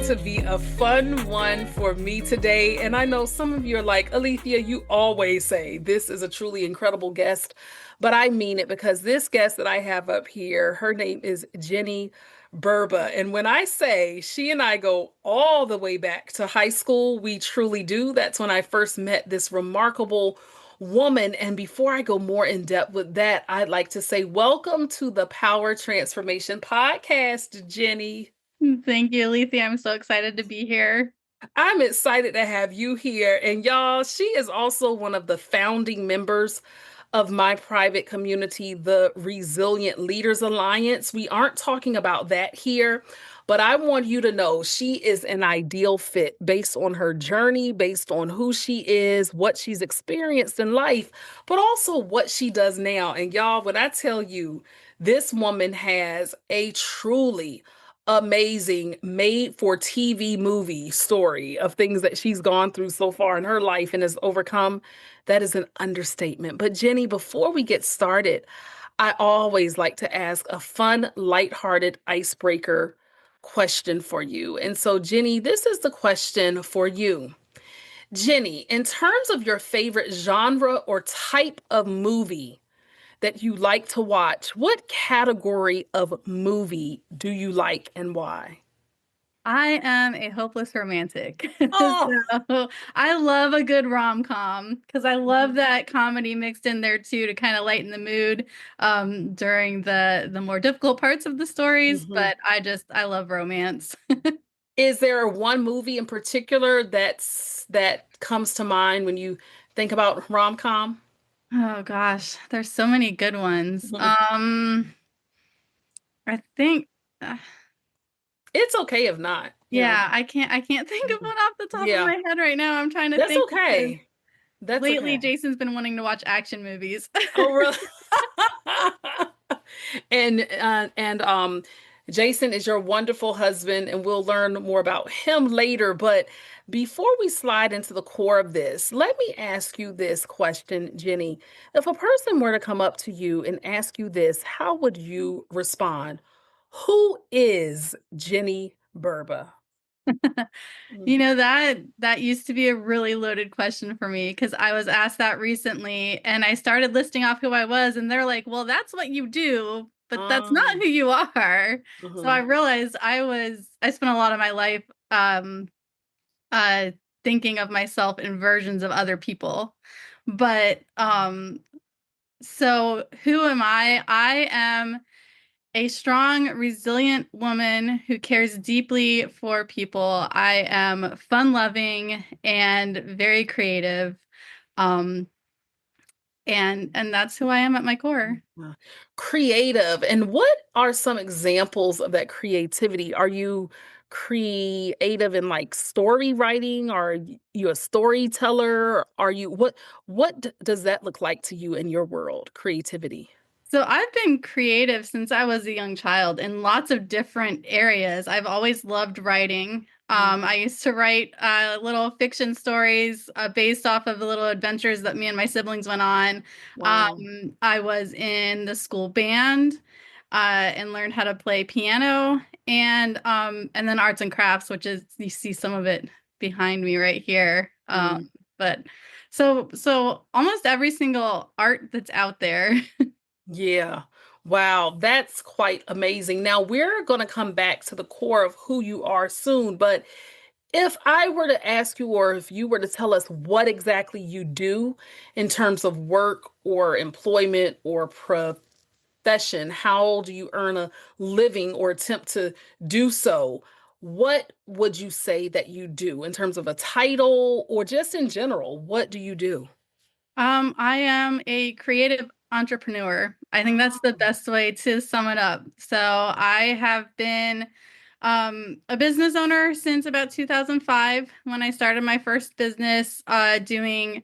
to be a fun one for me today. And I know some of you are like, Alethea, you always say this is a truly incredible guest, but I mean it because this guest that I have up here, her name is Jenny Burba. And when I say she and I go all the way back to high school, we truly do. That's when I first met this remarkable woman. And before I go more in depth with that, I'd like to say welcome to the Power Transformation Podcast, Jenny. Thank you, Alethea. I'm so excited to be here. I'm excited to have you here. And y'all, she is also one of the founding members of my private community, the Resilient Leaders Alliance. We aren't talking about that here, but I want you to know she is an ideal fit based on her journey, based on who she is, what she's experienced in life, but also what she does now. And y'all, when I tell you, this woman has a truly amazing made for TV movie story of things that she's gone through so far in her life and has overcome. That is an understatement. But Jenny, before we get started, I always like to ask a fun, lighthearted icebreaker question for you. And so, Jenny, this is the question for you. Jenny, in terms of your favorite genre or type of movie that you like to watch, what category of movie do you like and why? I am a hopeless romantic. Oh, So I love a good rom-com because I love that comedy mixed in there too to kind of lighten the mood during the more difficult parts of the stories. mhm. But I love romance. Is there one movie in particular that comes to mind when you think about rom-com? Oh gosh, there's so many good ones. Mhm. I think uh, It's okay if not, yeah, I can't think of Mhm. one off the top of Yeah, my head right now. I'm trying to that's think because okay. That's lately okay. Jason's been wanting to watch action movies. Oh, really? And Jason is your wonderful husband, and we'll learn more about him later. But before we slide into the core of this, let me ask you this question, Jenny. If a person were to come up to you and ask you this, how would you respond? Who is Jenny Burba? You Mhm. know, that used to be a really loaded question for me because I was asked that recently and I started listing off who I was and they're like, "Well, that's what you do, but that's not Um, who you are." So I mhm. realized I spent a lot of my life uh thinking of myself in versions of other people. But so who am I? I am a strong, resilient woman who cares deeply for people. I am fun loving and very creative. Um, and that's who I am at my core. Uh, Creative. And what are some examples of that creativity? Are you creative in like story writing? Are you a storyteller? Are you does that look like to you in your world, creativity? So I've been creative since I was a young child in lots of different areas. I've always loved writing. Mm. I used to write little fiction stories based off of the little adventures that me and my siblings went on. Wow. I was in the school band and learned how to play piano and then arts and crafts, which is you see some of it behind me right here. Mm. But so almost every single art that's out there. Yeah. Wow, that's quite amazing. Now we're going to come back to the core of who you are soon, but if I were to ask you, or if you were to tell us what exactly you do in terms of work or employment or profession, how do you earn a living or attempt to do so? What would you say that you do in terms of a title or just in general? What do you do? I am a creative entrepreneur. I think that's the Oh, best way to sum it up. So I have been a business owner since about 2005 when I started my first business doing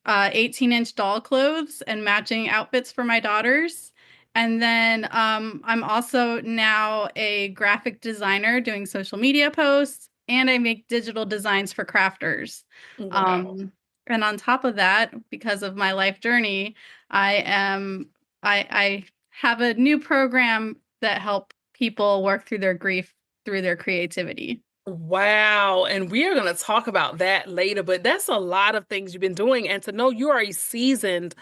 18-inch doll clothes and matching outfits for my daughters. And then I'm also now a graphic designer doing social media posts, and I make digital designs for crafters. wow. Um, and on top of that, because of my life journey, I am I have a new program that help people work through their grief through their creativity. Wow. And we are going to talk about that later, but that's a lot of things you've been doing. And to know you are a seasoned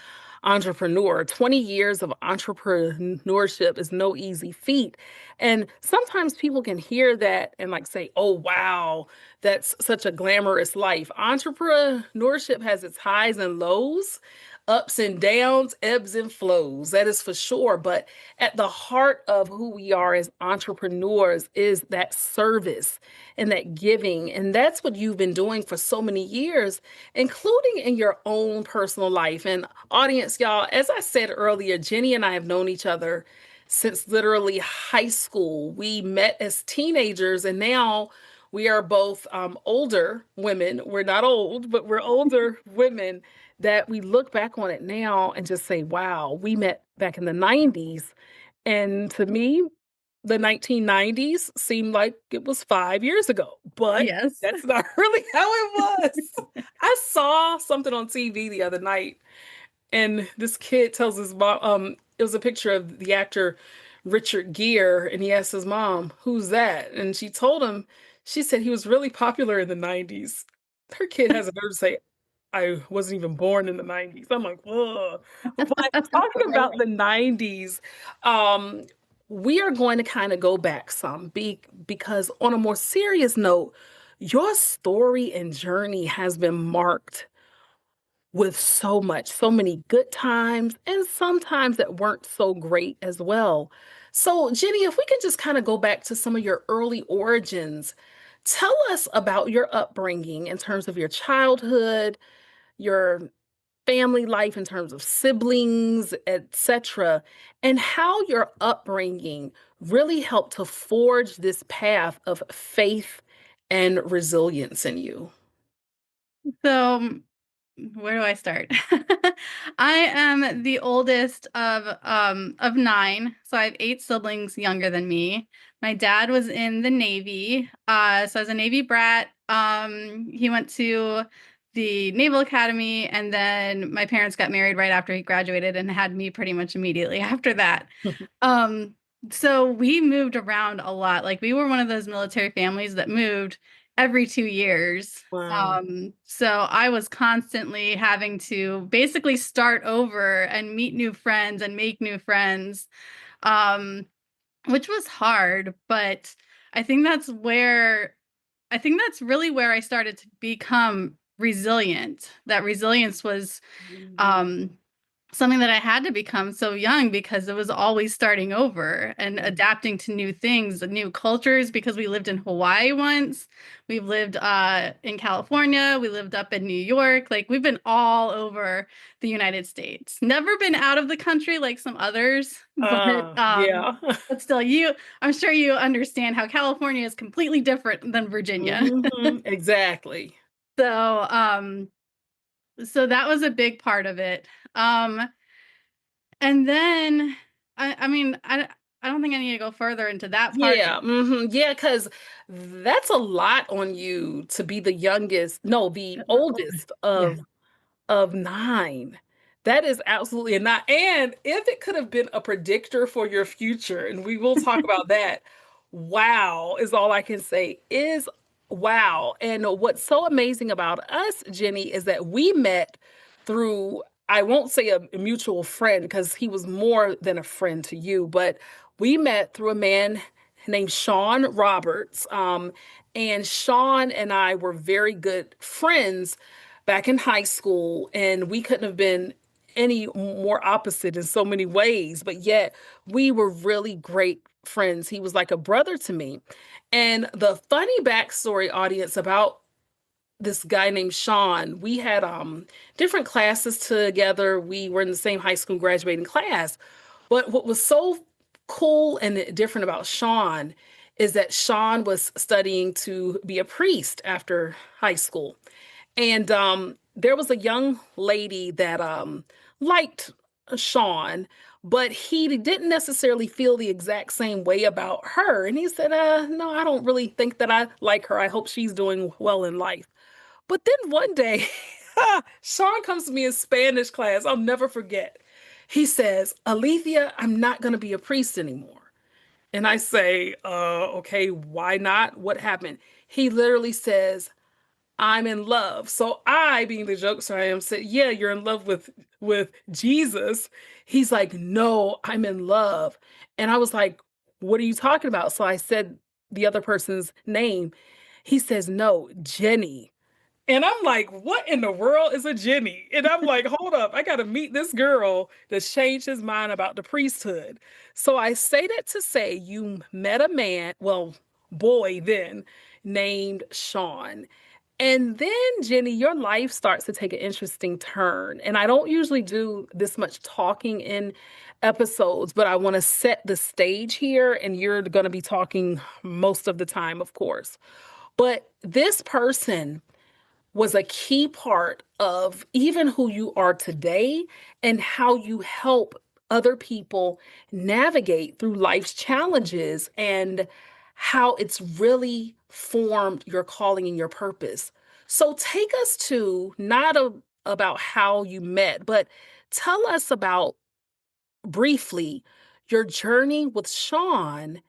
entrepreneur, 20 years of entrepreneurship is no easy feat. And sometimes people can hear that and like say, oh, wow, that's such a glamorous life. Entrepreneurship has its highs and lows, ups and downs, ebbs and flows. That is for sure. But at the heart of who we are as entrepreneurs is that service and that giving. And that's what you've been doing for so many years, including in your own personal life. And audience, y'all, as I said earlier, Jenny and I have known each other since literally high school. We met as teenagers, and now we are both older women. We're not old, but we're older women that we look back on it now and just say, wow, we met back in the 90s. And to me, the 1990s seemed like it was 5 years ago, but Yes. that's not really how it was. I saw something on TV the other night, and this kid tells his mom, it was a picture of the actor Richard Gere, and he asked his mom, "Who's that?" And she told him, she said he was really popular in the 90s. Her kid has a nerve to say, I wasn't even born in the 90s. I'm like, whoa. But talking about Right. the 90s, um, we are going to kind of go back some because on a more serious note, your story and journey has been marked with so much, so many good times and sometimes that weren't so great as well. So, Jenny, if we could just kind of go back to some of your early origins, tell us about your upbringing in terms of your childhood, your family life in terms of siblings, etc., and how your upbringing really helped to forge this path of faith and resilience in you. So, where do I start? I am the oldest of nine, so I have eight siblings younger than me. My dad was in the Navy, so as a Navy brat, he went to the Naval Academy, and then my parents got married right after he graduated and had me pretty much immediately after that. Um, so we moved around a lot. Like we were one of those military families that moved every 2 years. Wow. So I was constantly having to basically start over and meet new friends and make new friends, um, which was hard, but I think that's where I think that's really where I started to become resilient. That resilience was Mhm. um something that I had to become so young because it was always starting over and adapting to new things, new cultures, because we lived in Hawaii once. We've lived in California. We lived up in New York. Like we've been all over the United States. Never been out of the country like some others, Yeah. but still I'm sure you understand how California is completely different than Virginia. Exactly. So so that was a big part of it. Um And then, I mean, I don't think I need to go further into that part. Yeah, yeah, because that's a lot on you to be the youngest, no, the The oldest. oldest Yeah. of nine. That is absolutely a not. And if it could have been a predictor for your future, and we will talk about that, wow is all I can say is wow. And what's so amazing about us, Jenny, is that we met through, I won't say a mutual friend because he was more than a friend to you, but we met through a man named Sean Roberts. And Sean and I were very good friends back in high school, and we couldn't have been any more opposite in so many ways, but yet we were really great friends. He was like a brother to me. And the funny backstory, audience, about this guy named Sean, we had different classes together. We were in the same high school graduating class. But what was so cool and different about Sean is that Sean was studying to be a priest after high school. And there was a young lady that liked Sean, but he didn't necessarily feel the exact same way about her. And he said, no, I don't really think that I like her. I hope she's doing well in life. But then one day, Sean comes to me in Spanish class. I'll never forget. He says, Alethea, I'm not going to be a priest anymore. And I say, okay, why not? What happened? He literally says, I'm in love. So I, being the jokester I am, said, yeah, you're in love with Jesus. He's like, no, I'm in love. And I was like, what are you talking about? So I said the other person's name. He says, no, Jenny. And I'm like, what in the world is a Jenny? And I'm like, hold up, I got to meet this girl that's changed his mind about the priesthood. So I say that to say you met a man, well, boy then, named Sean. And then, Jenny, your life starts to take an interesting turn. And I don't usually do this much talking in episodes, but I want to set the stage here, and you're going to be talking most of the time, of course. But this person was a key part of even who you are today and how you help other people navigate through life's challenges and how it's really formed your calling and your purpose. So take us to about how you met, but tell us about briefly your journey with Sean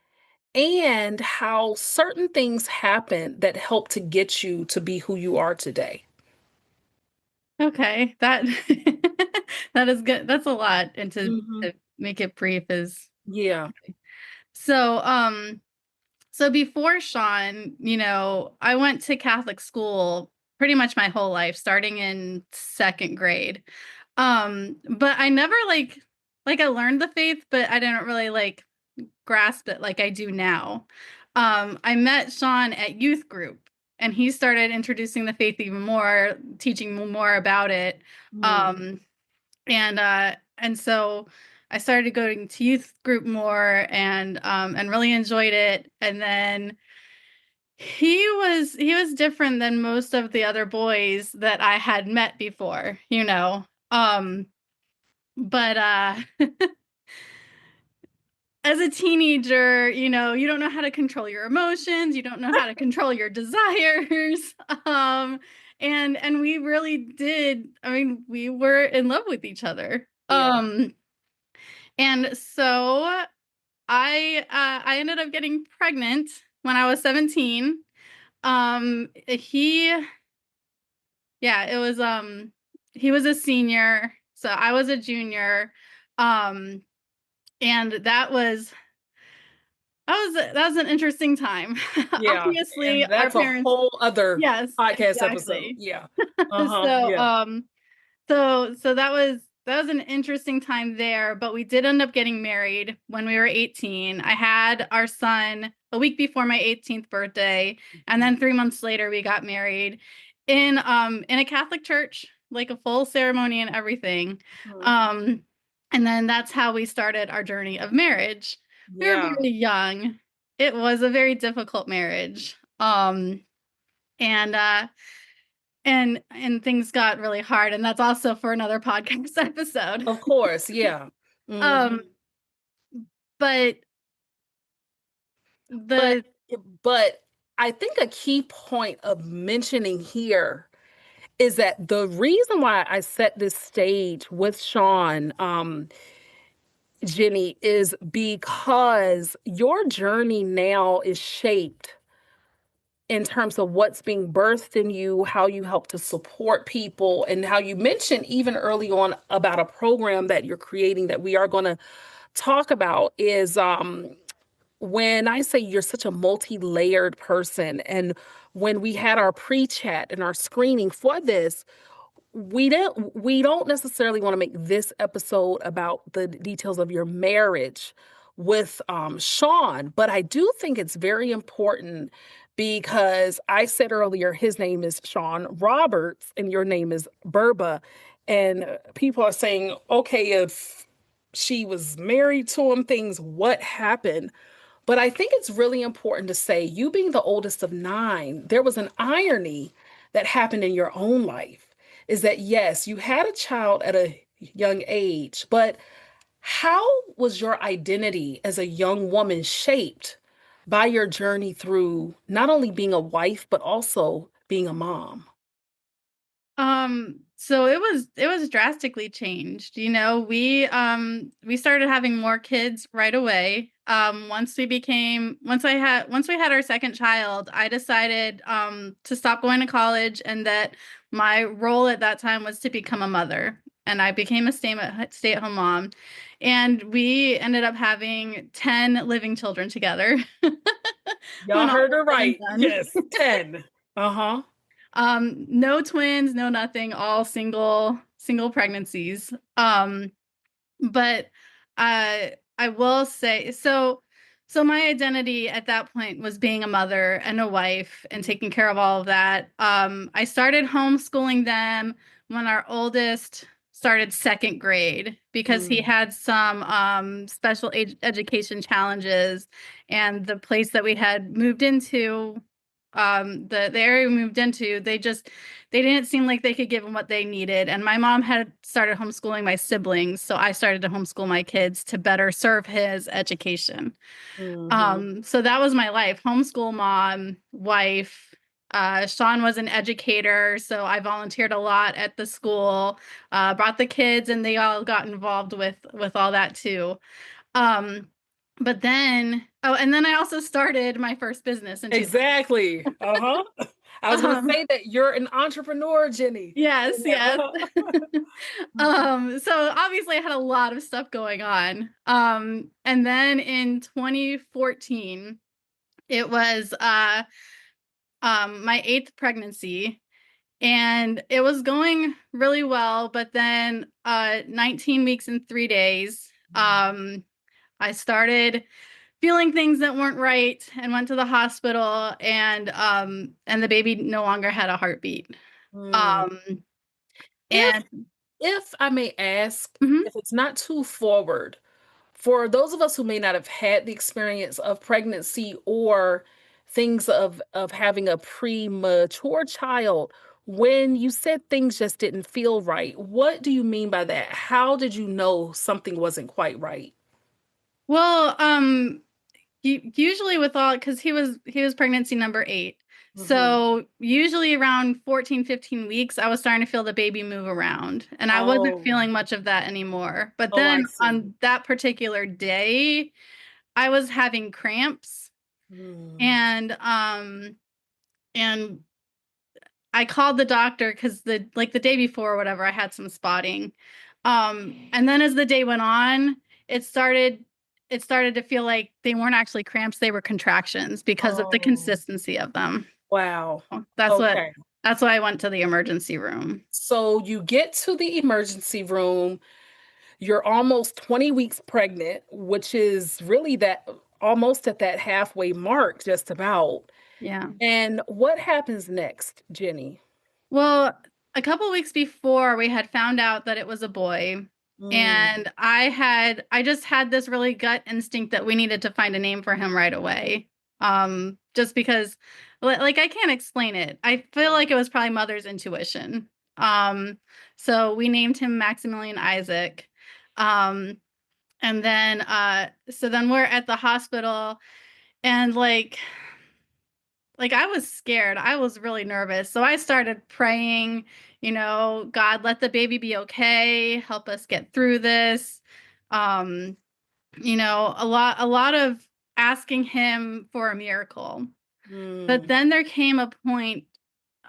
and how certain things happened that helped to get you to be who you are today. Okay, that that is good. That's a lot, and Hmm. to make it brief is Yeah. so. So before Sean, I went to Catholic school pretty much my whole life, starting in second grade. But I never like I learned the faith, but I didn't really like grasp it like I do now. I met Sean at youth group, and he started introducing the faith even more, teaching me more about it. Mm. Um, and so I started going to youth group more and really enjoyed it. And then he was different than most of the other boys that I had met before, you know. But as a teenager, you don't know how to control your emotions, you don't know how to control your desires. Um and we really did. I mean, we were in love with each other. Yeah. And so I ended up getting pregnant when I was 17. He Yeah, he was a senior, so I was a junior. Um and that was an interesting time. Yeah. Obviously, And our that's a parents. whole other Yes, podcast episode. exactly. Yeah. Uh-huh. So, Yeah. so that was an interesting time there, but we did end up getting married when we were 18. I had our son a week before my 18th birthday, and then 3 months later we got married in a Catholic church, like a full ceremony and everything. Mhm. Um, and then that's how we started our journey of marriage. We were Yeah. very young. It was a very difficult marriage. And and things got really hard, and that's also for another podcast episode. Of course. Yeah. Um, Hmm. but But the but I think a key point of mentioning here is that the reason why I set this stage with Sean, Jenny, is because your journey now is shaped in terms of what's being birthed in you, how you help to support people, and how you mentioned even early on about a program that you're creating that we are going to talk about is when I say you're such a multi-layered person. And when we had our pre-chat and our screening for this, we don't necessarily want to make this episode about the details of your marriage with Sean, but I do think it's very important because I said earlier his name is Sean Roberts and your name is Burba, and people are saying, okay, if she was married to him, things what happened? But I think it's really important to say, you being the oldest of nine, there was an irony that happened in your own life. Is that yes, you had a child at a young age, but how was your identity as a young woman shaped by your journey through not only being a wife, but also being a mom? So it was drastically changed. We started having more kids right away. Once we had our second child, I decided to stop going to college, and that my role at that time was to become a mother. And I became a stay-at-home mom. And we ended up having 10 living children together Y'all when all heard her was said and right. done. Yes, 10. Uh-huh. No twins, no nothing, all single pregnancies. But I will say so my identity at that point was being a mother and a wife and taking care of all of that. I started homeschooling them when our oldest started second grade because he Mm, had some special education challenges, and the place that we had moved into, the area we moved into, they didn't seem like they could give him what they needed. And my mom had started homeschooling my siblings, so I started to homeschool my kids to better serve his education. hmm. So that was my life: homeschool mom, wife. Sean was an educator, so I volunteered a lot at the school, brought the kids, and they all got involved with all that too. Um, but then, oh, and then I also started my first business in 2000. Exactly. Uh-huh. I was gonna Um, say that you're an entrepreneur, Jenny. yes, yes. Mhm. So obviously I had a lot of stuff going on. And then in 2014, it was my eighth pregnancy, and it was going really well, but then 19 weeks and 3 days, I started feeling things that weren't right and went to the hospital, and the baby no longer had a heartbeat. Mm. Um If and if I may ask, mhm. if it's not too forward, for those of us who may not have had the experience of pregnancy or things of having a premature child, when you said things just didn't feel right, what do you mean by that? How did you know something wasn't quite right? Well, usually with all, because he was pregnancy number 8. Hmm. So usually around 14, 15 weeks, I was starting to feel the baby move around, and I wasn't Oh, feeling much of that anymore. But oh, I then see. on that particular day, I was having cramps, Mm. and I called the doctor because the day before or whatever, I had some spotting. And then as the day went on, it started it started to feel like they weren't actually cramps, they were contractions because of the Oh, consistency of them. wow. That's what Okay. that's why I went to the emergency room. So you get to the emergency room, you're almost 20 weeks pregnant, which is really that almost at that halfway mark, just about. Yeah. And what happens next, Jenny? Well, a couple weeks before, we had found out that it was a boy, Mm, and I just had this really gut instinct that we needed to find a name for him right away. Just because, like, I can't explain it. I feel yeah. like it was probably mother's intuition. Um, so we named him Maximilian Isaac. Um, and then so then we're at the hospital, and like I was scared. I was really nervous. So I started praying, God, let the baby be okay. Help us get through this. Um, a lot of asking him for a miracle. But Mm, then there came a point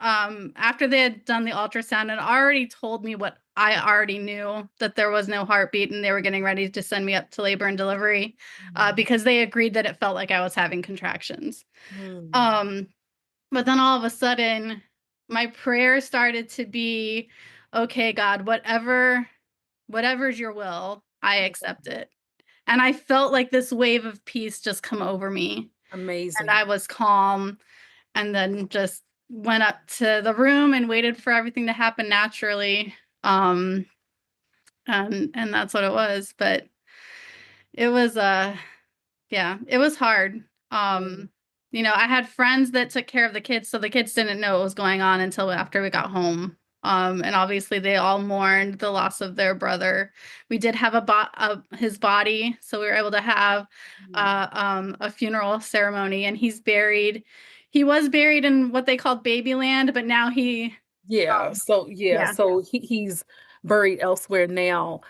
after they had done the ultrasound and already told me what I already knew, that there was no heartbeat and they were getting ready to send me up to labor and delivery, mm, because they agreed that it felt like I was having contractions. mm. Um, but then all of a sudden, my prayer started to be, okay, God, whatever's your will, I accept it. And I felt like this wave of peace just come over me. And Amazing. I was calm, and then just went up to the room and waited for everything to happen naturally. Um, and that's what it was. But it was yeah, it was hard. Mm, I had friends that took care of the kids, so the kids didn't know what was going on until after we got home. And obviously they all mourned the loss of their brother. We did have his body, so we were able to have mm. a funeral ceremony, and he was buried in what they called Babyland, but now Yeah. Um, yeah. So he's buried elsewhere now.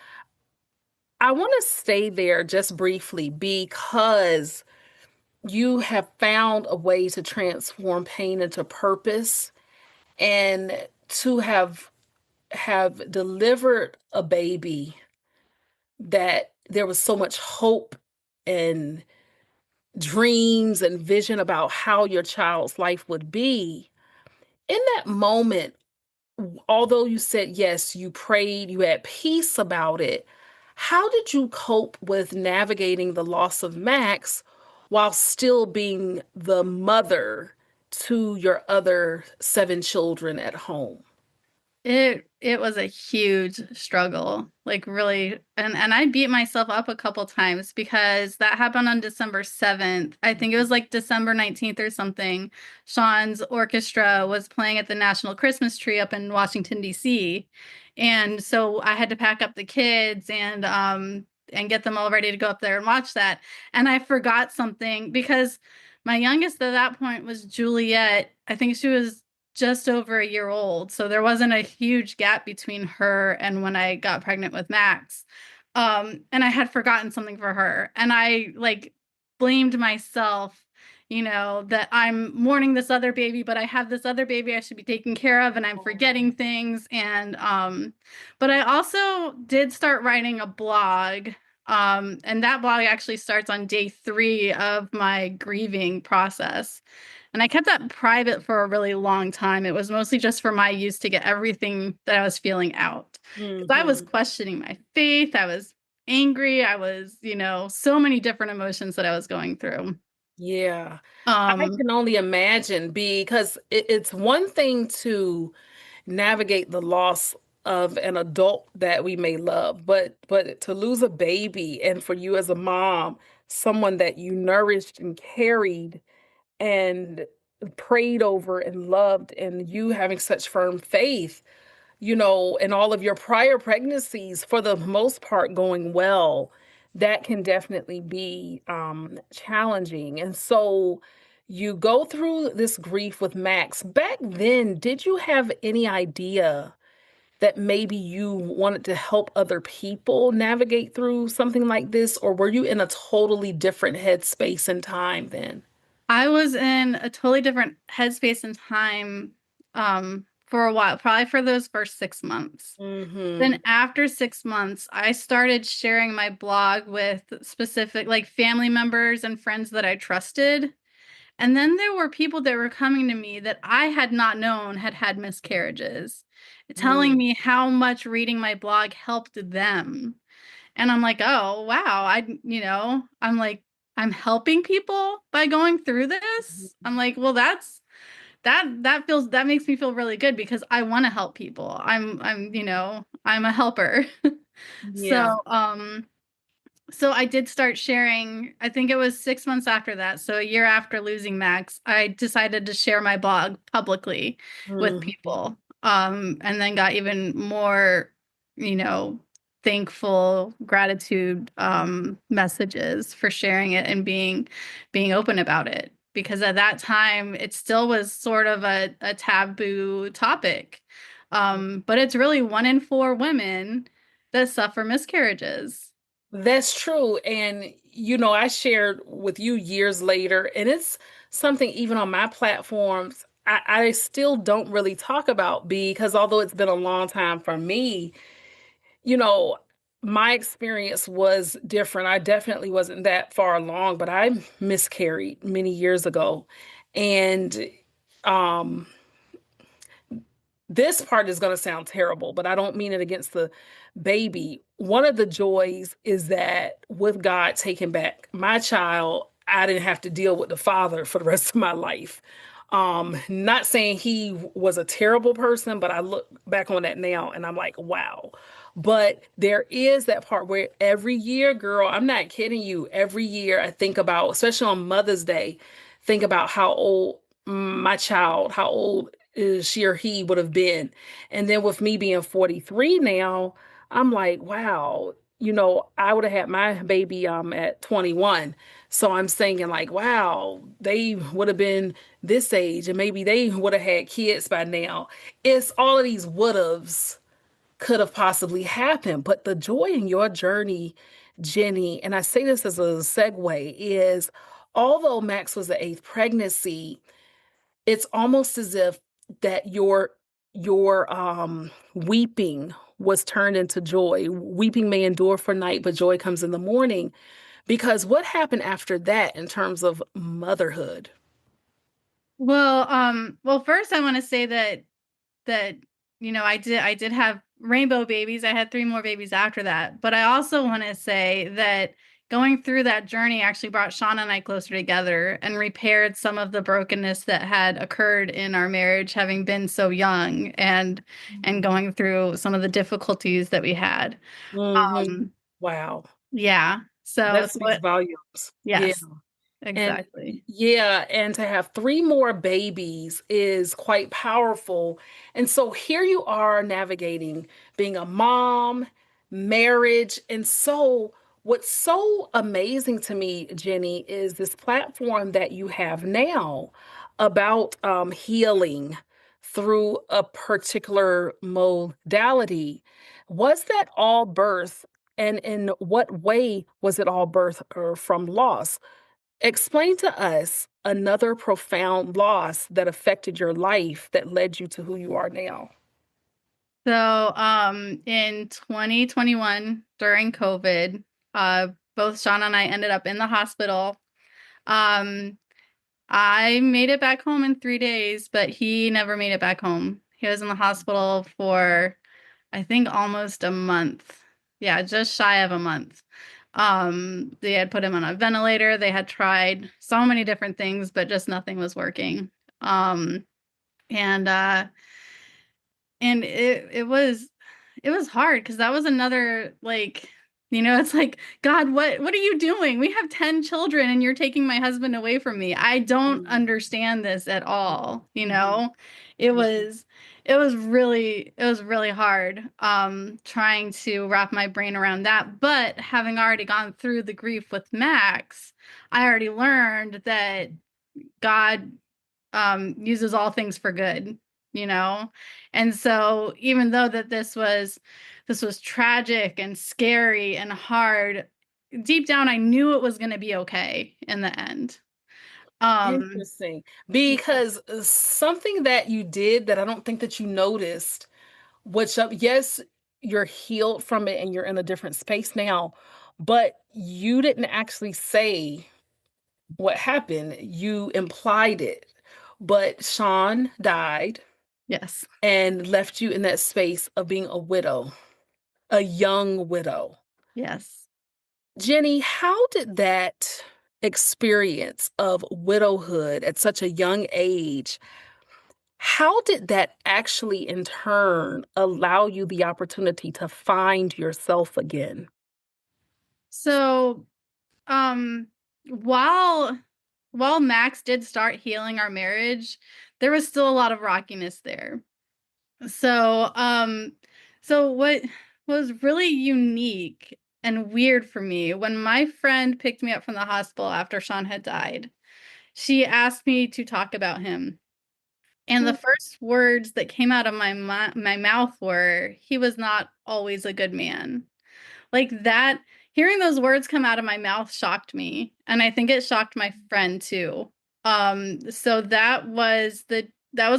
I want to stay there just briefly because you have found a way to transform pain into purpose and to have delivered a baby that there was so much hope and dreams and vision about how your child's life would be. In that moment, although you said yes, you prayed, you had peace about it, how did you cope with navigating the loss of Max while still being the mother to your other seven children at home? It was a huge struggle, like really, and I beat myself up a couple times because that happened on December 7th. I think it was like December 19th or something. Sean's orchestra was playing at the National Christmas Tree up in Washington, D.C. And so I had to pack up the kids and get them all ready to go up there and watch that. And I forgot something because my youngest at that point was Juliet. I think she was just over a year old. So there wasn't a huge gap between her and when I got pregnant with Max. And I had forgotten something for her. And I like blamed myself, that I'm mourning this other baby, but I have this other baby I should be taking care of, and I'm forgetting things. But I also did start writing a blog. And that blog actually starts on day 3 of my grieving process. And I kept that private for a really long time. It was mostly just for my use to get everything that I was feeling out. Because I was Hmm. questioning my faith. I was angry. I was, so many different emotions that I was going through. Yeah. I Um, can only imagine because it's one thing to navigate the loss of an adult that we may love, but to lose a baby and for you as a mom, someone that you nourished and carried and prayed over and loved, and you having such firm faith, and all of your prior pregnancies, for the most part, going well, that can definitely be challenging. And so you go through this grief with Max. Back then, did you have any idea that maybe you wanted to help other people navigate through something like this, or were you in a totally different headspace and time then? I was in a totally different headspace and time for a while, probably for those first 6 months. Then Mm-hmm. after 6 months, I started sharing my blog with specific like family members and friends that I trusted. And then there were people that were coming to me that I had not known had had miscarriages, telling Mm-hmm. me how much reading my blog helped them. And I'm like, oh, wow. I'm like, I'm helping people by going through this. I'm like, well, that makes me feel really good because I want to help people. I'm a helper. Yeah. So, so I did start sharing, I think it was 6 months after that. So a year after losing Max, I decided to share my blog publicly with Mm-hmm. people. And then got even more, you know, thankful gratitude messages for sharing it and being open about it. Because at that time it still was sort of a taboo topic. But it's really 1 in 4 women that suffer miscarriages. That's true. And, I shared with you years later, and it's something even on my platforms, I still don't really talk about because although it's been a long time for me, you know, my experience was different. I definitely wasn't that far along, but I miscarried many years ago. And um this part is going to sound terrible, but I don't mean it against the baby. One of the joys is that with God taking back my child, I didn't have to deal with the father for the rest of my life. Not saying he was a terrible person, but I look back on that now and I'm like, wow. But there is that part where every year, girl, I'm not kidding you, every year I think about, especially on Mother's Day, think about how old my child, how old she or he would have been. And then with me being 43 now, I'm like, wow. I would have had my baby at 21. So I'm saying like, wow, they would have been this age and maybe they would have had kids by now. It's all of these would haves could have possibly happened. But the joy in your journey, Jenny, and I say this as a segue, is although Max was the eighth pregnancy, it's almost as if that your weeping was turned into joy. Weeping may endure for night, but joy comes in the morning. Because what happened after that in terms of motherhood? Well, first I want to say that I did have rainbow babies. I had three more babies after that. But I also want to say that going through that journey actually brought Sean and I closer together and repaired some of the brokenness that had occurred in our marriage, having been so young and going through some of the difficulties that we had. Hmm. Um, Wow. yeah. So, That so speaks it, volumes. Yeah. yes, And exactly. yeah, and to have three more babies is quite powerful. And so here you are navigating being a mom, marriage. And so what's so amazing to me, Jenny, is this platform that you have now about healing through a particular modality. Was that all birth? And in what way was it all birth or from loss? Explain to us another profound loss that affected your life that led you to who you are now. In 2021, during COVID, both Sean and I ended up in the hospital. Um, I made it back home in 3 days, but he never made it back home. He was in the hospital for, I think, almost a month. Yeah, just shy of a month. They had put him on a ventilator. They had tried so many different things, but just nothing was working. Um, and it was hard because that was another, like, it's like, God, what are you doing? We have 10 children and you're taking my husband away from me. I don't Mhm, understand this at all, mhm, it mhm. was it was really hard trying to wrap my brain around that. But having already gone through the grief with Max, I already learned that God uses all things for good, you know? And so even though that this was tragic and scary and hard, deep down I knew it was going to be okay in the end. Um Interesting. yeah. Because something that you did that I don't think that you noticed, which, yes, you're healed from it and you're in a different space now, but you didn't actually say what happened. You implied it. But Sean died Yes. and left you in that space of being a widow, a young widow. Yes. Jenny, how did that experience of widowhood at such a young age, how did that actually in turn allow you the opportunity to find yourself again? So, um while while Max did start healing our marriage, there was still a lot of rockiness there. So, what was really unique and weird for me, when my friend picked me up from the hospital after Sean had died, she asked me to talk about him. And the Mm, first words that came out of my mouth were, "He was not always a good man." Like that, hearing those words come out of my mouth shocked me, and I think it shocked my friend too. So that was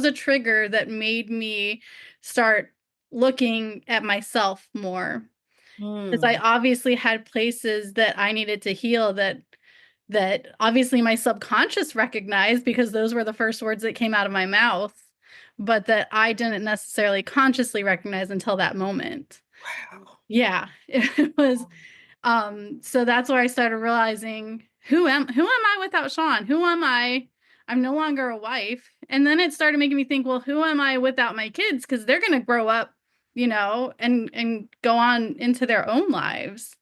a trigger that made me start looking at myself more, because I mm, obviously had places that I needed to heal, that obviously my subconscious recognized because those were the first words that came out of my mouth, but that I didn't necessarily consciously recognize until that moment. wow. Yeah, it was. So that's where I started realizing, who am I without Sean? Who am I? I'm no longer a wife. And then it started making me think, well, who am I without my kids? Because they're gonna grow up, and go on into their own lives.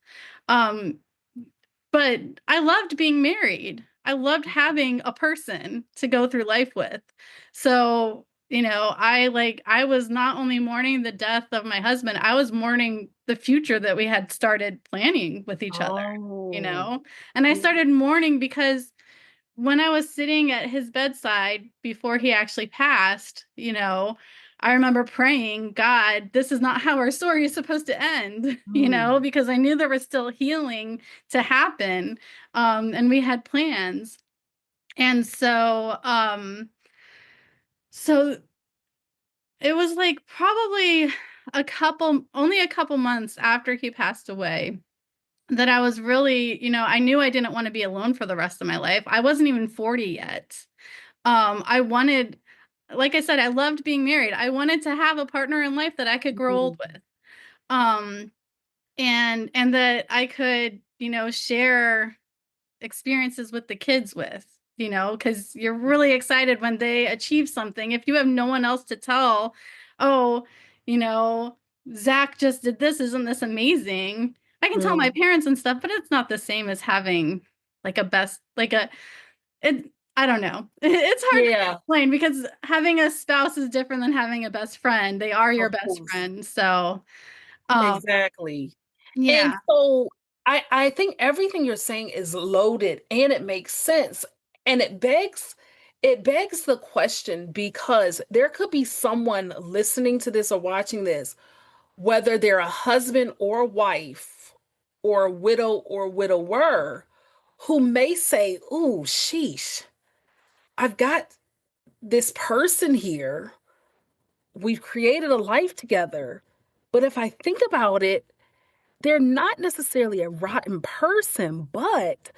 Um, but I loved being married. I loved having a person to go through life with. So I was not only mourning the death of my husband, I was mourning the future that we had started planning with each other, you Oh. know? And I started mourning because when I was sitting at his bedside before he actually passed, I remember praying, God, this is not how our story is supposed to end, Mm. because I knew there was still healing to happen. And we had plans. And so it was like probably only a couple months after he passed away that I was really, I knew I didn't want to be alone for the rest of my life. I wasn't even 40 yet. I wanted, like I said, I loved being married. I wanted to have a partner in life that I could grow old Mm. with. Um, and that I could, share experiences with the kids with, because you're really excited when they achieve something. If you have no one else to tell, oh, you know, Zach just did this, isn't this amazing? I can tell my Mm. parents and stuff, but it's not the same as having like a best, like a, it, I don't know. It's hard to Yeah, explain because having a spouse is different than having a best friend. They are your of best course. friend. So, um, Exactly. And yeah. so I think everything you're saying is loaded and it makes sense. And it begs the question because there could be someone listening to this or watching this, whether they're a husband or a wife or a widow or widower, who may say, "Ooh, sheesh, I've got this person here. We've created a life together. But if I think about it, they're not necessarily a rotten person, but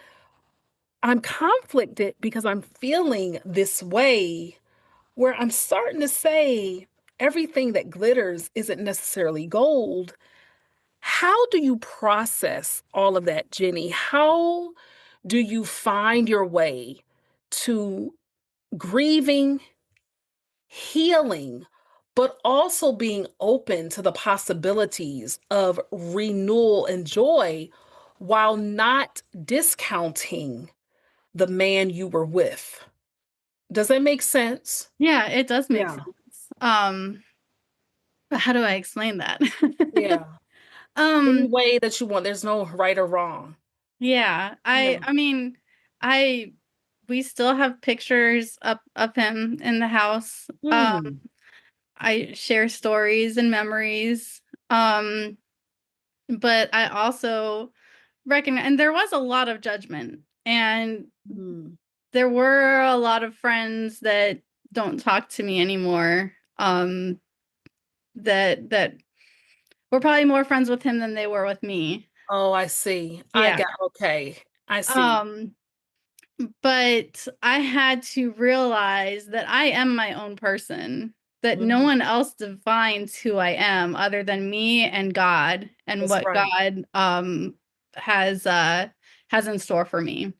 I'm conflicted because I'm feeling this way where I'm starting to say everything that glitters isn't necessarily gold." How do you process all of that, Jenny? How do you find your way to grieving, healing, but also being open to the possibilities of renewal and joy while not discounting the man you were with? Does that make sense? Yeah, it does make Yeah. sense. But how do I explain that? Yeah. Any Um, way that you want, there's no right or wrong. yeah, I Yeah. I mean, I we still have pictures up of him in the house. Hmm. I share stories and memories. Um, but I also recognize, and there was a lot of judgment, and Hmm. there were a lot of friends that don't talk to me anymore. That were probably more friends with him than they were with me. Oh, I see. I Yeah. got, okay. I see. Um, but I had to realize that I am my own person, that no Mhm. one else defines who I am other than me and God and That's what right. God has uh has in store for me.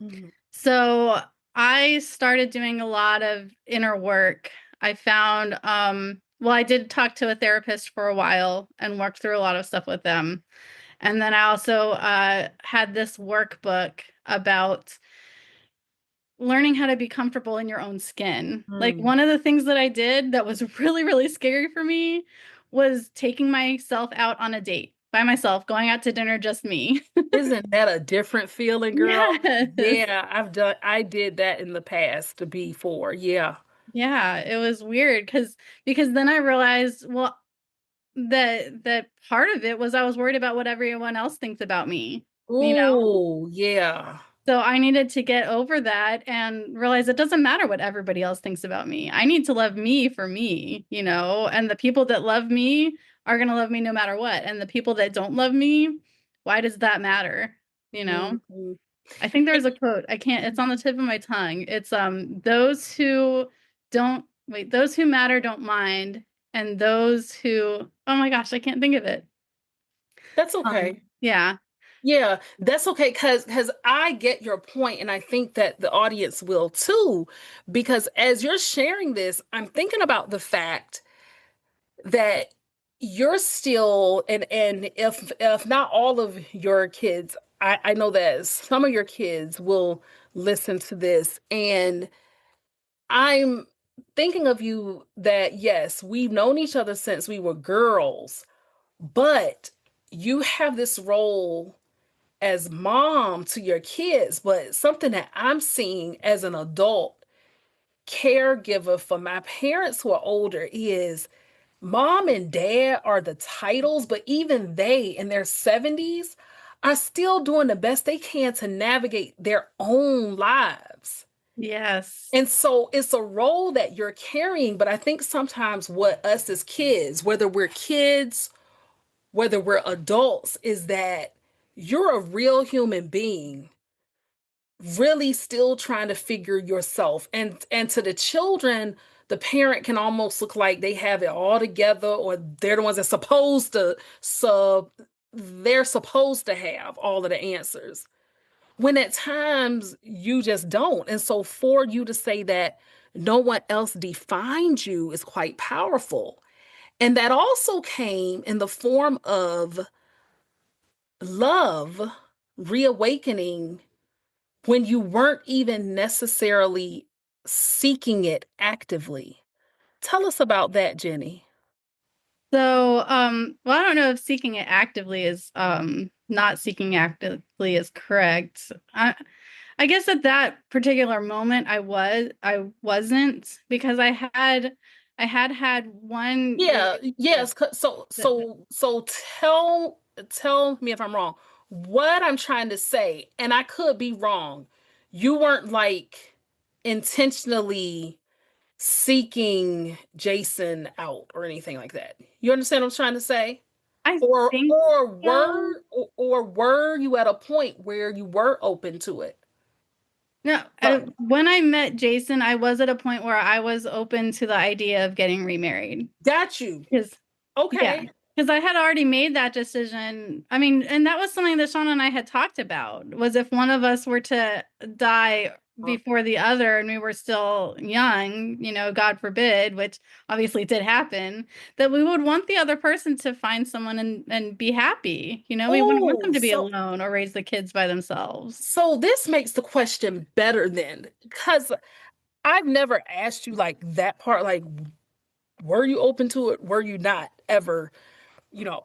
Mhm. So I started doing a lot of inner work. I found well, I did talk to a therapist for a while and worked through a lot of stuff with them. And then I also had this workbook about learning how to be comfortable in your own skin. Like Mm. one of the things that I did that was really, really scary for me was taking myself out on a date by myself, going out to dinner, just me. Isn't that a different feeling, girl? Yes. Yeah, I did that in the past before. Yeah. Yeah, it was weird because then I realized, well, that part of it was I was worried about what everyone else thinks about me, you know? Oh, yeah. So I needed to get over that and realize it doesn't matter what everybody else thinks about me. I need to love me for me, and the people that love me are going to love me no matter what. And the people that don't love me, why does that matter? You know? Mhm. I think there's a quote. I can't, it's on the tip of my tongue. It's those who matter don't mind, and those who, oh my gosh, I can't think of it. That's okay. Yeah. Yeah, that's okay because I get your point, and I think that the audience will too. Because as you're sharing this, I'm thinking about the fact that you're still, and if not all of your kids, I know that some of your kids will listen to this, and I'm thinking of you that yes, we've known each other since we were girls, but you have this role as mom to your kids, but something that I'm seeing as an adult caregiver for my parents who are older is mom and dad are the titles, but even they in their 70s are still doing the best they can to navigate their own lives. Yes. And so it's a role that you're carrying, but I think sometimes what us as kids, whether we're adults, is that you're a real human being really still trying to figure yourself. And to the children, the parent can almost look like they have it all together, or they're the ones that supposed to sub they're supposed to have all of the answers, when at times you just don't. And so for you to say that no one else defines you is quite powerful. And that also came in the form of love reawakening when you weren't even necessarily seeking it actively. Tell us about that, Jenny. So, well, I don't know if seeking it actively is not seeking actively is correct. I guess at that particular moment I wasn't, because I had one Yeah, relationship yes. So that tell me if I'm wrong. What I'm trying to say, and I could be wrong, you weren't like intentionally seeking Jason out or anything like that. You understand what I'm trying to say? I Or think or so. were you at a point where you were open to it? No, But when I met Jason, I was at a point where I was open to the idea of getting remarried. got you. Because yeah, Okay. because I had already made that decision. I mean, and that was something that Sean and I had talked about, was if one of us were to die Uh, before the other and we were still young, God forbid, which obviously did happen, that we would want the other person to find someone and be happy. We wouldn't want oh, them to be alone or raise the kids by themselves. so this makes the question better then, because I've never asked you like that part, like, were you open to it? Were you not ever? You know,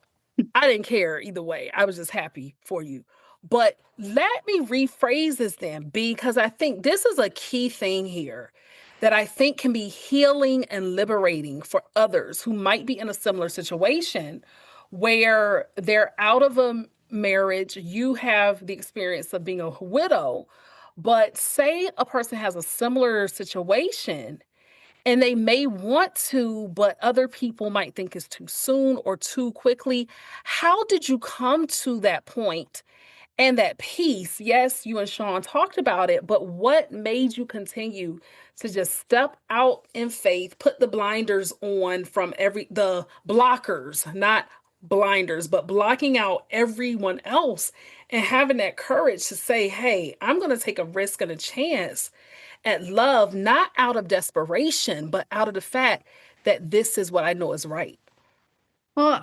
I didn't care either way. I was just happy for you. But let me rephrase this then, because I think this is a key thing here that I think can be healing and liberating for others who might be in a similar situation where they're out of a marriage. You have the experience of being a widow, but say a person has a similar situation and they may want to, but other people might think it's too soon or too quickly. How did you come to that point and that peace? Yes, you and Sean talked about it, but what made you continue to just step out in faith, put the blinders on from the blockers, not blinders, but blocking out everyone else and having that courage to say, hey, I'm going to take a risk and a chance at love, not out of desperation, but out of the fact that this is what I know is right. Well,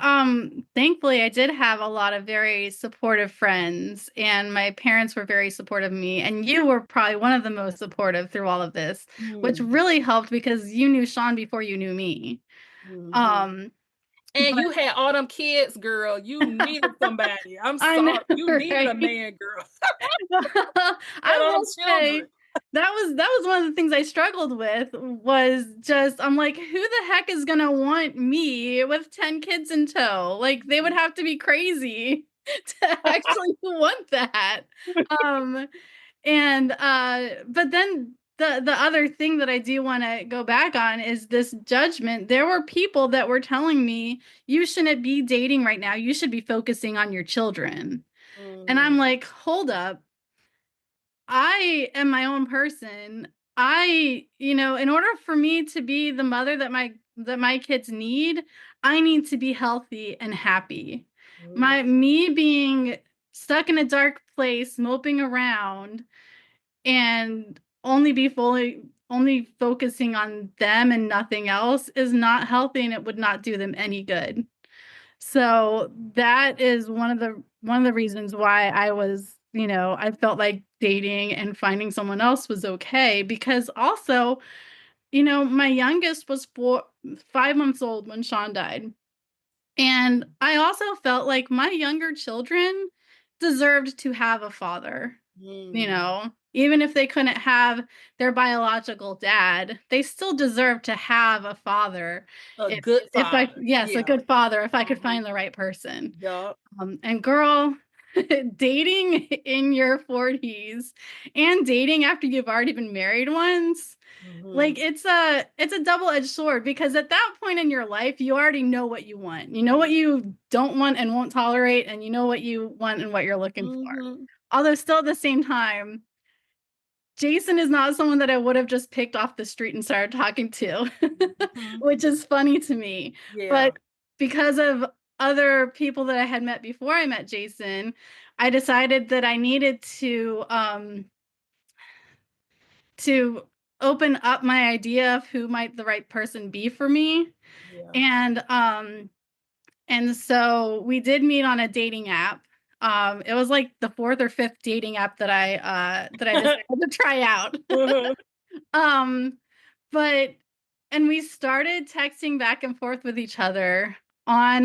thankfully I did have a lot of very supportive friends, and my parents were very supportive of me, and you were probably one of the most supportive through all of this, which Mm, really helped because you knew Sean before you knew me. mhm. Um, And but you had all them kids, girl. You needed somebody. I'm I know, sorry. You needed a right? man, girl. You had I all them will say children. that was one of the things I struggled with, was just, I'm like, who the heck is gonna want me with 10 kids in tow? Like, they would have to be crazy to actually want that. Um and but then the other thing that I do want to go back on is this judgment. There were people that were telling me, you shouldn't be dating right now. You should be focusing on your children. And Mm, I'm like, hold up. I am my own person. In order for me to be the mother that my kids need, I need to be healthy and happy. mm, Me being stuck in a dark place, moping around, and only focusing on them and nothing else is not healthy, and it would not do them any good. So that is one of the reasons why I felt like dating and finding someone else was okay, because also my youngest was 5 months old when Sean died. And I also felt like my younger children deserved to have a father, Mm. even if they couldn't have their biological dad, they still deserve to have a father. A If, good father. yes, a Yeah. good father, if I could Mhm. find the right person. Yup. And girl, dating in your 40s and dating after you've already been married once, like Mhm. it's a double-edged sword because at that point in your life, you already know what you want. You know what you don't want and won't tolerate, and you know what you want and what you're looking for. Mhm. Although still at the same time, Jason is not someone that I would have just picked off the street and started talking to, Mhm. which is funny to me. Yeah. But because of other people that I had met before I met Jason, I decided that I needed to open up my idea of who might the right person be for me. Yeah. And so we did meet on a dating app. It was like the fourth or fifth dating app that I decided to try out. Uh-huh. Um, but and we started texting back and forth with each other on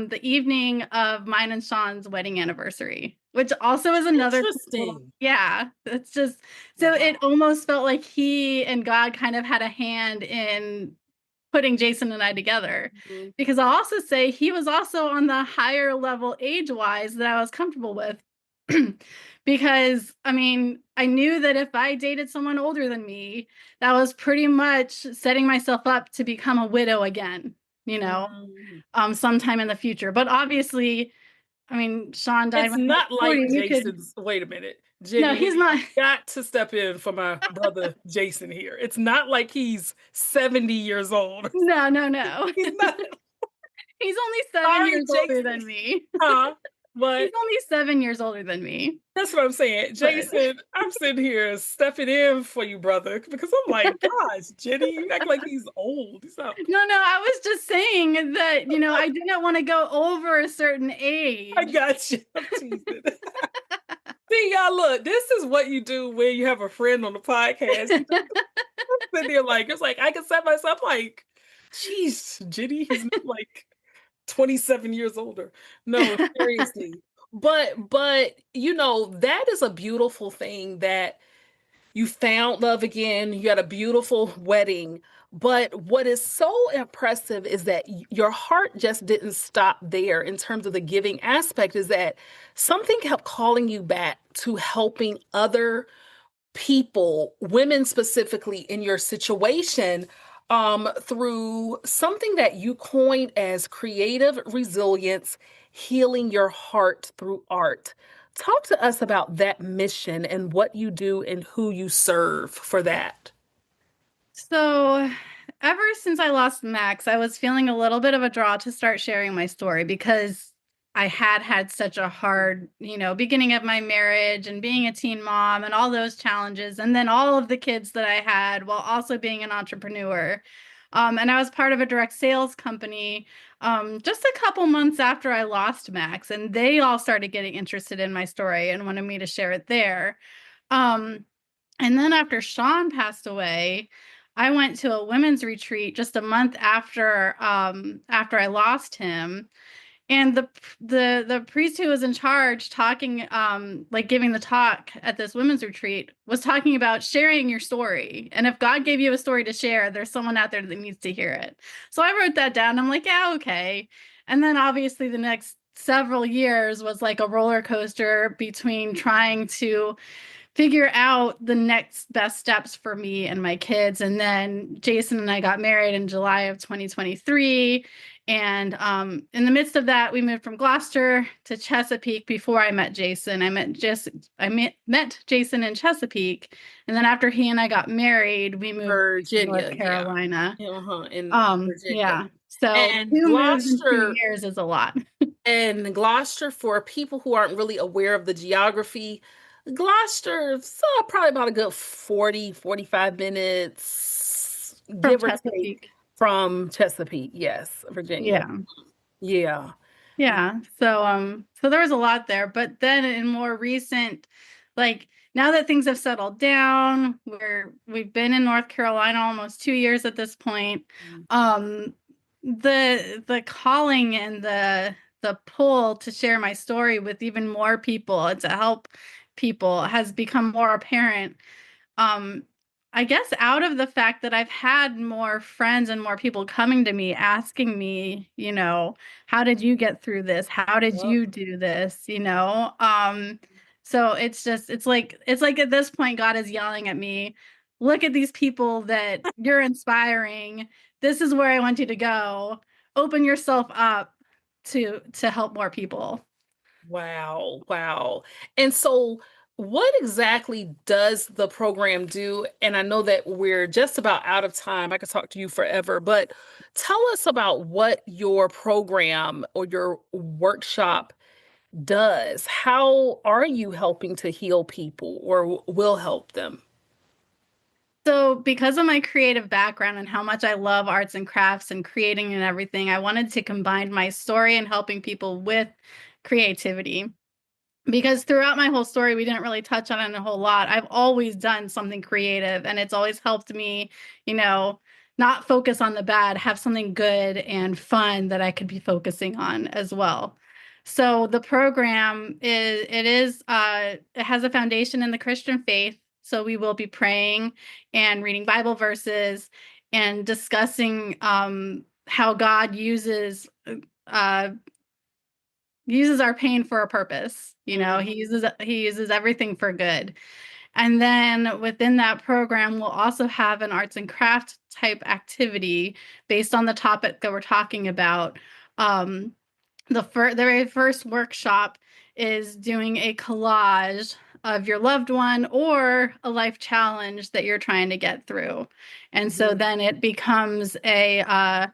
the evening of mine and Sean's wedding anniversary, which also is another cool, Interesting. yeah, it's just so it Wow. almost felt like he and God kind of had a hand in putting Jason and I together. Mhm. Because I'll also say he was also on the higher level age-wise that I was comfortable with. Because I mean, I knew that if I dated someone older than me, that was pretty much setting myself up to become a widow again, you know, Mhm. sometime in the future. But obviously, I mean, Sean died It's when he was not like 40. We could, Jason's. Wait a minute. no, Jenny, he's you not, got to step in for my brother Jason here. It's not like he's 70 years old. no, no, no. He's not. He's only seven Sorry, years older Jason. than me. Huh? He's But only 7 years older than me. that's what I'm saying. But Jason, I'm sitting here stepping in for you, brother, because I'm like, gosh, Jenny, you act like he's old. He's not. no, no, I was just saying that, I didn't want to go over a certain I age. got you. I'm teasing. See, y'all, look, this is what you do when you have a friend on the podcast. You just sit there like, it's like, I can set myself like, geez, Jenny, he's not like 27 years older. No, seriously. But that is a beautiful thing that you found love again, you had a beautiful wedding. But what is so impressive is that your heart just didn't stop there in terms of the giving aspect, is that something kept calling you back to helping other people, women specifically in your situation, through something that you coined as creative resilience, healing your heart through art. Talk to us about that mission and what you do and who you serve for that. So, ever since I lost Max, I was feeling a little bit of a draw to start sharing my story because I had had such a hard, beginning of my marriage and being a teen mom and all those challenges, and then all of the kids that I had while also being an entrepreneur. And I was part of a direct sales company just a couple months after I lost Max, and they all started getting interested in my story and wanted me to share it there. Um, and then after Sean passed away, I went to a women's retreat just a month after I lost him. And the priest who was in charge talking, like giving the talk at this women's retreat, was talking about sharing your story. And if God gave you a story to share, there's someone out there that needs to hear it. So I wrote that down. I'm like, yeah, okay. And then obviously the next several years was like a roller coaster between trying to figure out the next best steps for me and my kids. And then Jason and I got married in July of 2023. And in the midst of that, we moved from Gloucester to Chesapeake before I met Jason. I met Jason in Chesapeake. And then after he and I got married, we moved to North Virginia, yeah. Carolina. Uh-huh, in Virginia. Yeah. So And 2 moves in 2 Gloucester years is a lot. And Gloucester, for people who aren't really aware of the geography, Gloucester, so probably about a good 40, 45 minutes, From give or take, Chesapeake. from Chesapeake. Yes, Virginia. Yeah. Yeah. Yeah. So there was a lot there, but then in more recent like now that things have settled down, we've been in North Carolina almost 2 years at this point. Um, the calling and the pull to share my story with even more people and to help people has become more apparent. um I guess out of the fact that I've had more friends and more people coming to me asking me, how did you get through this? How did Yep. you do this? So it's like at this point God is yelling at me, look at these people that you're inspiring. This is where I want you to go. Open yourself up to help more people. Wow, wow. And so, what exactly does the program do? And I know that we're just about out of time. I could talk to you forever, but tell us about what your program or your workshop does. How are you helping to heal people or will help them? So, because of my creative background and how much I love arts and crafts and creating and everything, I wanted to combine my story and helping people with creativity. Because throughout my whole story, we didn't really touch on it a whole lot. I've always done something creative, and it's always helped me, you know, not focus on the bad, have something good and fun that I could be focusing on as well. So the program it has a foundation in the Christian faith. So we will be praying and reading Bible verses and discussing how God uh, uses our pain for a purpose. Mm. He uses everything for good. And then within that program, we'll also have an arts and craft type activity based on the topic that we're talking about. Um, the very first workshop is doing a collage of your loved one or a life challenge that you're trying to get through. And so Mhm. then it becomes a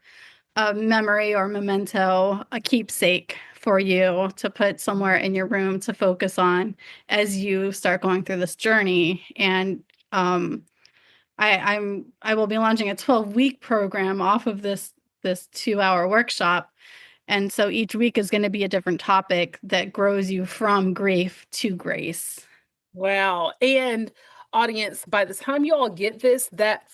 memory or memento, a keepsake for you to put somewhere in your room to focus on as you start going through this journey. And I will be launching a 12-week program off of this 2-hour workshop. And so each week is going to be a different topic that grows you from grief to grace. Wow. And audience, by the time you all get this, that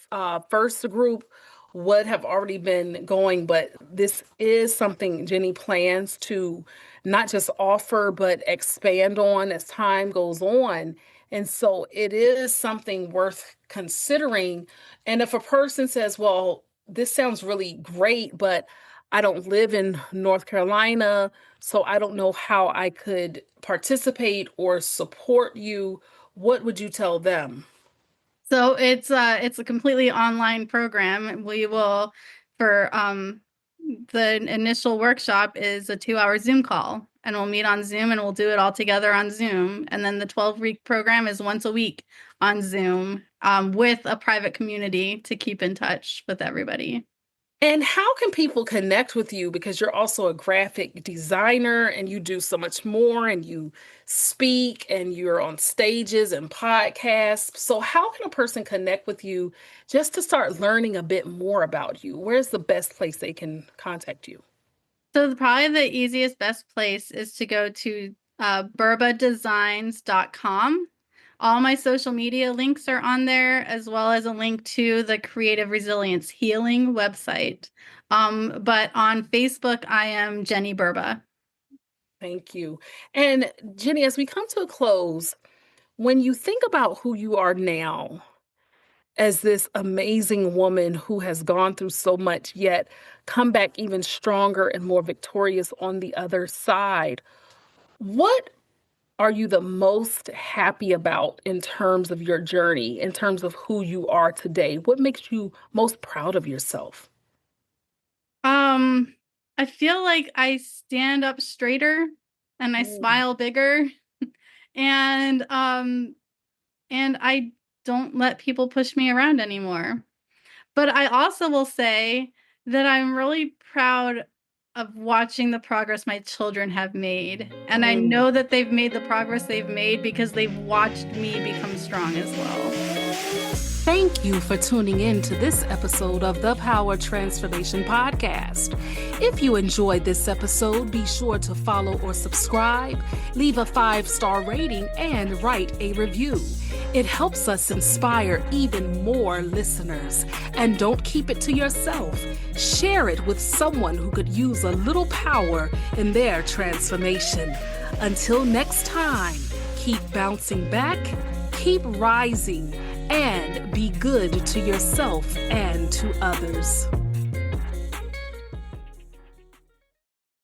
first group would have already been going, but this is something Jenny plans to not just offer, but expand on as time goes on. And so it is something worth considering. And if a person says, well, this sounds really great, but I don't live in North Carolina, so I don't know how I could participate or support you. What would you tell them? So it's a completely online program. We will for the initial workshop is a 2-hour Zoom call, and we'll meet on Zoom and we'll do it all together on Zoom. And then the 12-week program is once a week on Zoom with a private community to keep in touch with everybody. And how can people connect with you? Because you're also a graphic designer and you do so much more and you speak and you're on stages and podcasts. So, how can a person connect with you just to start learning a bit more about you? Where's the best place they can contact you? So probably the easiest, best place is to go to burbadesigns.com. All my social media links are on there, as well as a link to the Creative Resilience Healing website. But on Facebook, I am Jenny Burba. Thank you. And Jenny, as we come to a close, when you think about who you are now as this amazing woman who has gone through so much, yet come back even stronger and more victorious on the other side, what are you the most happy about in terms of your journey, in terms of who you are today? What makes you most proud of yourself? Um, I feel like I stand up straighter and I Mm. smile bigger, and I don't let people push me around anymore. But I also will say that I'm really proud of watching the progress my children have made. And I Mm. know that they've made the progress they've made because they've watched me become strong as well. Thank you for tuning in to this episode of the Power Transformation Podcast. If you enjoyed this episode, be sure to follow or subscribe, leave a 5-star rating, and write a review. It helps us inspire even more listeners. And don't keep it to yourself. Share it with someone who could use a little power in their transformation. Until next time, keep bouncing back, keep rising, and be good to yourself and to others.